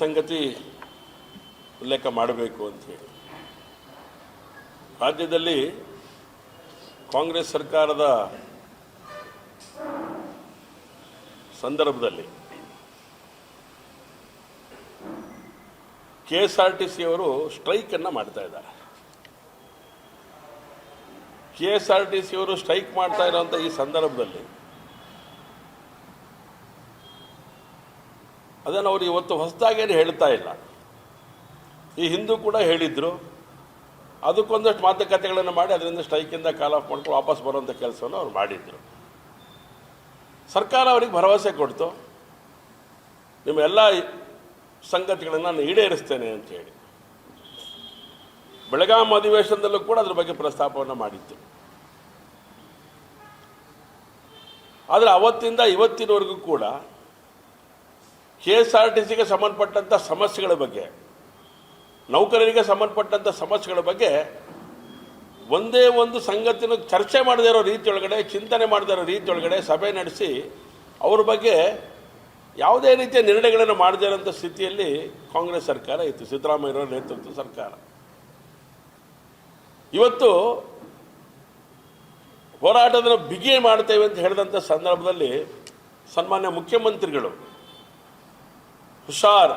ಸಂಗತಿ ಉಲ್ಲೇಖ ಮಾಡಬೇಕು ಅಂತ ಹೇಳಿ ರಾಜ್ಯದಲ್ಲಿ ಕಾಂಗ್ರೆಸ್ ಸರ್ಕಾರದ ಸಂದರ್ಭದಲ್ಲಿ KSRTC ಅವರು ಸ್ಟ್ರೈಕ್ ಅನ್ನು ಮಾಡ್ತಾ ಇದ್ದಾರೆ. KSRTC ಅವರು ಸ್ಟ್ರೈಕ್ ಮಾಡ್ತಾ ಇರುವಂತ ಈ ಸಂದರ್ಭದಲ್ಲಿ ಅದನ್ನು ಅವರು ಇವತ್ತು ಹೊಸದಾಗೇನು ಹೇಳ್ತಾ ಇಲ್ಲ. ಈ ಹಿಂದೂ ಕೂಡ ಹೇಳಿದ್ರು, ಅದಕ್ಕೊಂದಷ್ಟು ಮಾತುಕತೆಗಳನ್ನು ಮಾಡಿ ಅದರಿಂದ ಸ್ಟ್ರೈಕಿಂದ ಕಾಲ್ ಆಫ್ ಮಾಡ್ಕೊಂಡು ವಾಪಸ್ ಬರುವಂಥ ಕೆಲಸವನ್ನು ಅವ್ರು ಮಾಡಿದ್ರು. ಸರ್ಕಾರ ಅವರಿಗೆ ಭರವಸೆ ಕೊಡ್ತು, ನಿಮ್ಮ ಎಲ್ಲ ಸಂಗತಿಗಳನ್ನು ನಾನು ಈಡೇರಿಸ್ತೇನೆ ಅಂತ ಹೇಳಿ. ಬೆಳಗಾಂ ಅಧಿವೇಶನದಲ್ಲೂ ಕೂಡ ಅದ್ರ ಬಗ್ಗೆ ಪ್ರಸ್ತಾಪವನ್ನು ಮಾಡಿತ್ತು. ಆದರೆ ಅವತ್ತಿಂದ ಇವತ್ತಿನವರೆಗೂ ಕೂಡ KSRTCಗೆ ಸಂಬಂಧಪಟ್ಟಂಥ ಸಮಸ್ಯೆಗಳ ಬಗ್ಗೆ, ನೌಕರರಿಗೆ ಸಂಬಂಧಪಟ್ಟಂಥ ಸಮಸ್ಯೆಗಳ ಬಗ್ಗೆ ಒಂದೇ ಒಂದು ಸಂಗತಿನ ಚರ್ಚೆ ಮಾಡದೇ ಇರೋ ರೀತಿಯೊಳಗಡೆ, ಚಿಂತನೆ ಮಾಡದೇ ಇರೋ ರೀತಿಯೊಳಗಡೆ ಸಭೆ ನಡೆಸಿ ಅವ್ರ ಬಗ್ಗೆ ಯಾವುದೇ ರೀತಿಯ ನಿರ್ಣಯಗಳನ್ನು ಮಾಡದೇ ಇರೋಂಥ ಸ್ಥಿತಿಯಲ್ಲಿ ಕಾಂಗ್ರೆಸ್ ಸರ್ಕಾರ ಇತ್ತು, ಸಿದ್ದರಾಮಯ್ಯನವರ ನೇತೃತ್ವದ ಸರ್ಕಾರ. ಇವತ್ತು ಹೋರಾಟದ ಬಿಗಿ ಮಾಡ್ತೇವೆ ಅಂತ ಹೇಳಿದಂಥ ಸಂದರ್ಭದಲ್ಲಿ ಸನ್ಮಾನ್ಯ ಮುಖ್ಯಮಂತ್ರಿಗಳು ಹುಷಾರ್,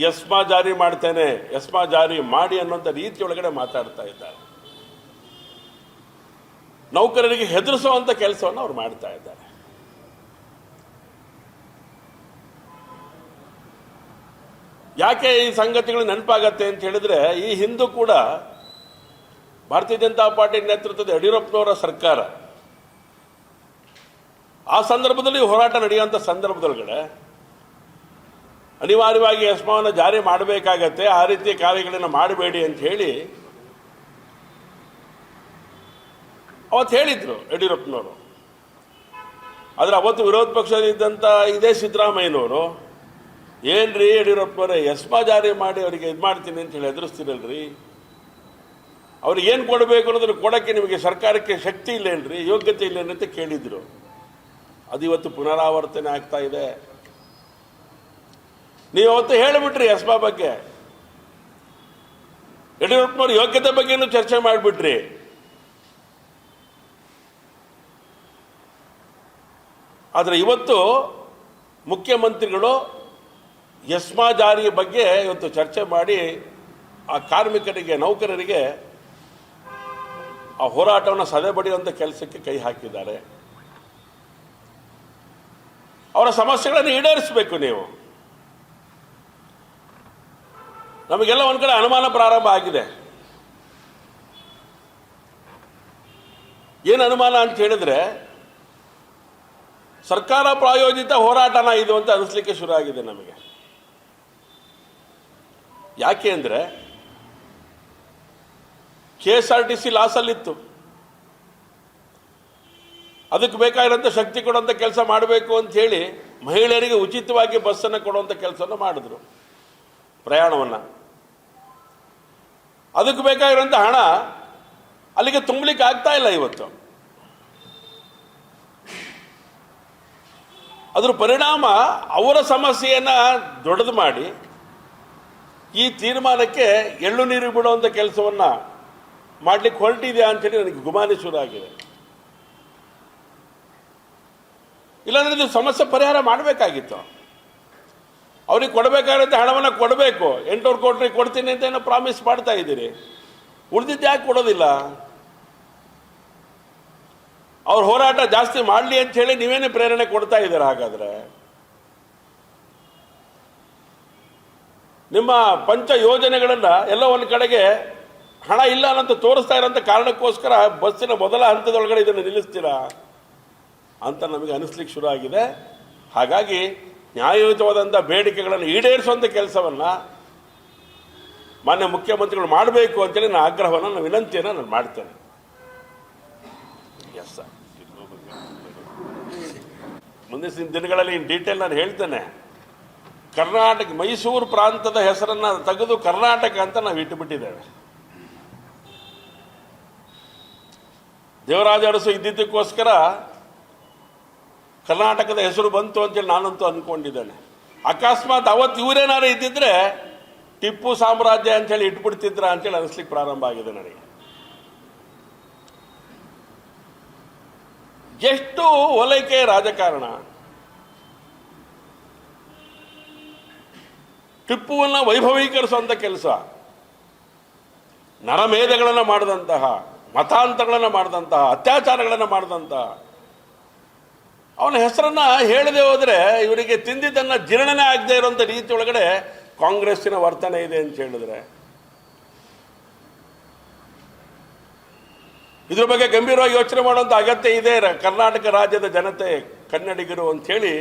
ಎಸ್ಮಾ ಜಾರಿ ಮಾಡ್ತೇನೆ, ಎಸ್ಮಾ ಜಾರಿ ಮಾಡಿ ಅನ್ನೋಂಥ ರೀತಿಯೊಳಗಡೆ ಮಾತಾಡ್ತಾ ಇದ್ದಾರೆ. ನೌಕರರಿಗೆ ಹೆದರಿಸುವಂಥ ಕೆಲಸವನ್ನು ಅವ್ರು ಮಾಡ್ತಾ ಇದ್ದಾರೆ. ಯಾಕೆ ಈ ಸಂಗತಿಗಳು ನೆನಪಾಗತ್ತೆ ಅಂತ ಹೇಳಿದ್ರೆ, ಈ ಹಿಂದೂ ಕೂಡ ಭಾರತೀಯ ಜನತಾ ಪಾರ್ಟಿ ನೇತೃತ್ವದ ಯಡಿಯೂರಪ್ಪನವರ ಸರ್ಕಾರ ಆ ಸಂದರ್ಭದಲ್ಲಿ ಹೋರಾಟ ನಡೆಯುವಂಥ ಸಂದರ್ಭದೊಳಗಡೆ ಅನಿವಾರ್ಯವಾಗಿ ಎಸ್ಮಾವನ್ನು ಜಾರಿ ಮಾಡಬೇಕಾಗತ್ತೆ, ಆ ರೀತಿಯ ಕಾರ್ಯಗಳನ್ನು ಮಾಡಬೇಡಿ ಅಂತ ಹೇಳಿ ಅವತ್ತು ಹೇಳಿದ್ರು ಯಡಿಯೂರಪ್ಪನವರು. ಆದರೆ ಅವತ್ತು ವಿರೋಧ ಪಕ್ಷದಲ್ಲಿದ್ದಂಥ ಇದೇ ಸಿದ್ದರಾಮಯ್ಯನವರು, ಏನ್ರಿ ಯಡಿಯೂರಪ್ಪನವರೇ ಎಸ್ಮಾ ಜಾರಿ ಮಾಡಿ ಅವರಿಗೆ ಇದು ಮಾಡ್ತೀನಿ ಅಂತ ಹೇಳಿ ಎದುರಿಸ್ತೀರಲ್ರಿ, ಅವ್ರಿಗೆ ಏನು ಕೊಡಬೇಕು ಅನ್ನೋದನ್ನು ಕೊಡೋಕ್ಕೆ ನಿಮಗೆ ಸರ್ಕಾರಕ್ಕೆ ಶಕ್ತಿ ಇಲ್ಲೇನ್ರಿ, ಯೋಗ್ಯತೆ ಇಲ್ಲೇನು ಅಂತ ಕೇಳಿದ್ರು. ಅದು ಇವತ್ತು ಪುನರಾವರ್ತನೆ ಆಗ್ತಾ ಇದೆ. ನೀವು ಅವತ್ತು ಹೇಳಿಬಿಟ್ರಿ ಎಸ್ಮಾ ಬಗ್ಗೆ, ಯಡಿಯೂರಪ್ಪನವ್ರ ಯೋಗ್ಯತೆ ಬಗ್ಗೆನೂ ಚರ್ಚೆ ಮಾಡಿಬಿಟ್ರಿ. ಆದರೆ ಇವತ್ತು ಮುಖ್ಯಮಂತ್ರಿಗಳು ಎಸ್ಮಾ ಜಾರಿಯ ಬಗ್ಗೆ ಇವತ್ತು ಚರ್ಚೆ ಮಾಡಿ ಆ ಕಾರ್ಮಿಕರಿಗೆ, ನೌಕರರಿಗೆ ಆ ಹೋರಾಟವನ್ನು ಸದೆಬಡಿಯುವಂಥ ಕೆಲಸಕ್ಕೆ ಕೈ ಹಾಕಿದ್ದಾರೆ. ಅವರ ಸಮಸ್ಯೆಗಳನ್ನು ಈಡೇರಿಸಬೇಕು ನೀವು. ನಮಗೆಲ್ಲ ಒಂದು ಕಡೆ ಅನುಮಾನ ಪ್ರಾರಂಭ ಆಗಿದೆ. ಏನು ಅನುಮಾನ ಅಂತ ಹೇಳಿದ್ರೆ, ಸರ್ಕಾರ ಪ್ರಾಯೋಜಿತ ಹೋರಾಟನ ಇದು ಅಂತ ಅನಿಸ್ಲಿಕ್ಕೆ ಶುರು ಆಗಿದೆ ನಮಗೆ. ಯಾಕೆ ಅಂದರೆ KSRTC ಲಾಸಲ್ಲಿತ್ತು, ಅದಕ್ಕೆ ಬೇಕಾಗಿರೋಂಥ ಶಕ್ತಿ ಕೊಡುವಂಥ ಕೆಲಸ ಮಾಡಬೇಕು ಅಂತ ಹೇಳಿ ಮಹಿಳೆಯರಿಗೆ ಉಚಿತವಾಗಿ ಬಸ್ಸನ್ನು ಕೊಡುವಂಥ ಕೆಲಸವನ್ನು ಮಾಡಿದ್ರು, ಪ್ರಯಾಣವನ್ನು. ಅದಕ್ಕೆ ಬೇಕಾಗಿರೋಂಥ ಹಣ ಅಲ್ಲಿಗೆ ತುಂಬಲಿಕ್ಕೆ ಆಗ್ತಾ ಇಲ್ಲ ಇವತ್ತು. ಅದರ ಪರಿಣಾಮ ಅವರ ಸಮಸ್ಯೆಯನ್ನು ದೊಡ್ಡದು ಮಾಡಿ ಈ ತೀರ್ಮಾನಕ್ಕೆ ಎಳ್ಳು ನೀರು ಬಿಡುವಂಥ ಕೆಲಸವನ್ನು ಮಾಡಲಿಕ್ಕೆ ಹೊರಟಿದೆಯಾ ಅಂತೇಳಿ ನನಗೆ ಗುಮಾನಿ ಶುರು ಆಗಿದೆ. ಇಲ್ಲಾಂದ್ರೆ ಇದು ಸಮಸ್ಯೆ ಪರಿಹಾರ ಮಾಡಬೇಕಾಗಿತ್ತು. ಅವ್ರಿಗೆ ಕೊಡಬೇಕಾಗಿರೋಂಥ ಹಣವನ್ನು ಕೊಡಬೇಕು. 800 ಕೋಟಿ ಕೊಡ್ತೀನಿ ಅಂತ ಏನೋ ಪ್ರಾಮಿಸ್ ಮಾಡ್ತಾ ಇದ್ದೀರಿ, ಉಳಿದಿದ್ದು ಯಾಕೆ ಕೊಡೋದಿಲ್ಲ? ಅವ್ರ ಹೋರಾಟ ಜಾಸ್ತಿ ಮಾಡಲಿ ಅಂತ ಹೇಳಿ ನೀವೇನೇ ಪ್ರೇರಣೆ ಕೊಡ್ತಾ ಇದ್ದೀರಾ? ಹಾಗಾದ್ರೆ ನಿಮ್ಮ ಪಂಚ ಯೋಜನೆಗಳನ್ನ ಎಲ್ಲ ಒಂದು ಕಡೆಗೆ ಹಣ ಇಲ್ಲ ಅನ್ನಂತ ತೋರಿಸ್ತಾ ಇರೋಂಥ ಕಾರಣಕ್ಕೋಸ್ಕರ ಬಸ್ಸಿನ ಮೊದಲ ಹಂತದೊಳಗಡೆ ಇದನ್ನು ನಿಲ್ಲಿಸ್ತೀರಾ ಅಂತ ನಮಗೆ ಅನಿಸ್ಲಿಕ್ಕೆ ಶುರು ಆಗಿದೆ. ಹಾಗಾಗಿ ನ್ಯಾಯಯುತವಾದಂಥ ಬೇಡಿಕೆಗಳನ್ನು ಈಡೇರಿಸುವಂಥ ಕೆಲಸವನ್ನು ಮಾನ್ಯ ಮುಖ್ಯಮಂತ್ರಿಗಳು ಮಾಡಬೇಕು ಅಂತೇಳಿ ನಾನು ಆಗ್ರಹವನ್ನು, ನಾನು ವಿನಂತಿಯನ್ನು ನಾನು ಮಾಡ್ತೇನೆ. ಎಸ್ ಸರ್, ಮುಂದಿನ ದಿನಗಳಲ್ಲಿ ಇನ್ ಡೀಟೇಲ್ ನಾನು ಹೇಳ್ತೇನೆ. ಕರ್ನಾಟಕ, ಮೈಸೂರು ಪ್ರಾಂತದ ಹೆಸರನ್ನು ತೆಗೆದು ಕರ್ನಾಟಕ ಅಂತ ನಾವು ಇಟ್ಟುಬಿಟ್ಟಿದ್ದೇವೆ. ದೇವರಾಜ ಅರಸು ಇದ್ದಿದ್ದಕ್ಕೋಸ್ಕರ ಕರ್ನಾಟಕದ ಹೆಸರು ಬಂತು ಅಂತೇಳಿ ನಾನಂತೂ ಅಂದ್ಕೊಂಡಿದ್ದೇನೆ. ಅಕಸ್ಮಾತ್ ಅವತ್ತು ಇವರೇನಾರು ಇದ್ದಿದ್ರೆ ಟಿಪ್ಪು ಸಾಮ್ರಾಜ್ಯ ಅಂತೇಳಿ ಇಟ್ಬಿಡ್ತಿದ್ರ ಅಂತೇಳಿ ಅನಿಸ್ಲಿಕ್ಕೆ ಪ್ರಾರಂಭ ಆಗಿದೆ ನನಗೆ. ಎಷ್ಟು ಓಲೈಕೆ ರಾಜಕಾರಣ. ಟಿಪ್ಪುವನ್ನ ವೈಭವೀಕರಿಸುವಂತ ಕೆಲಸ, ನರಮೇಧಗಳನ್ನು ಮಾಡಿದಂತಹ, ಮತಾಂತರಗಳನ್ನು ಮಾಡಿದಂತಹ, ಅತ್ಯಾಚಾರಗಳನ್ನು ಮಾಡಿದಂತಹ ಅವನ ಹೆಸರನ್ನ ಹೇಳದೆ ಹೋದ್ರೆ ಇವರಿಗೆ ತಿಂದಿದ್ದನ್ನ ಜೀರ್ಣನೆ ಆಗದೆ ಇರುವಂತ ರೀತಿ ಒಳಗಡೆ ಕಾಂಗ್ರೆಸ್ಸಿನ ವರ್ತನೆ ಇದೆ ಅಂತ ಹೇಳಿದ್ರೆ ಇದ್ರ ಬಗ್ಗೆ ಗಂಭೀರವಾಗಿ ಯೋಚನೆ ಮಾಡುವಂತ ಅಗತ್ಯ ಇದೆ ಕರ್ನಾಟಕ ರಾಜ್ಯದ ಜನತೆ, ಕನ್ನಡಿಗರು ಅಂತ ಹೇಳಿ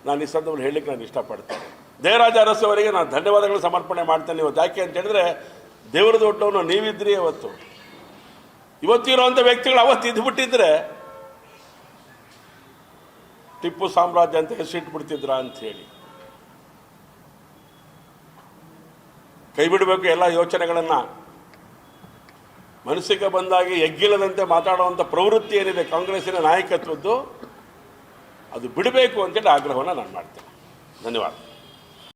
ನಾನು ಈ ಸಂದರ್ಭದಲ್ಲಿ ಹೇಳಲಿಕ್ಕೆ ನಾನು ಇಷ್ಟಪಡ್ತೇನೆ. ದೇವರಾಜ ಅರಸು ಅವರಿಗೆ ನಾನು ಧನ್ಯವಾದಗಳು ಸಮರ್ಪಣೆ ಮಾಡ್ತೇನೆ. ಇವತ್ತು ಯಾಕೆ ಅಂತ ಹೇಳಿದ್ರೆ ದೇವರ ದೊಡ್ಡವನು ನೀವಿದ್ರಿ. ಇವತ್ತಿರುವಂಥ ವ್ಯಕ್ತಿಗಳು ಅವತ್ತು ಇದ್ಬಿಟ್ಟಿದ್ರೆ ಟಿಪ್ಪು ಸಾಮ್ರಾಜ್ಯ ಅಂತ ಹೆಸರಿಟ್ಬಿಡ್ತಿದ್ರ ಅಂತ ಹೇಳಿ. ಕೈ ಬಿಡಬೇಕು ಎಲ್ಲ ಯೋಚನೆಗಳನ್ನ. ಮನಸ್ಸಿಗೆ ಬಂದಾಗಿ ಎಗ್ಗಿಲ್ಲದಂತೆ ಮಾತಾಡುವಂಥ ಪ್ರವೃತ್ತಿ ಏನಿದೆ ಕಾಂಗ್ರೆಸ್ಸಿನ ನಾಯಕತ್ವದ್ದು, ಅದು ಬಿಡಬೇಕು ಅಂತೇಳಿ ಆಗ್ರಹವನ್ನು ನಾನು ಮಾಡ್ತೇನೆ. ಧನ್ಯವಾದ.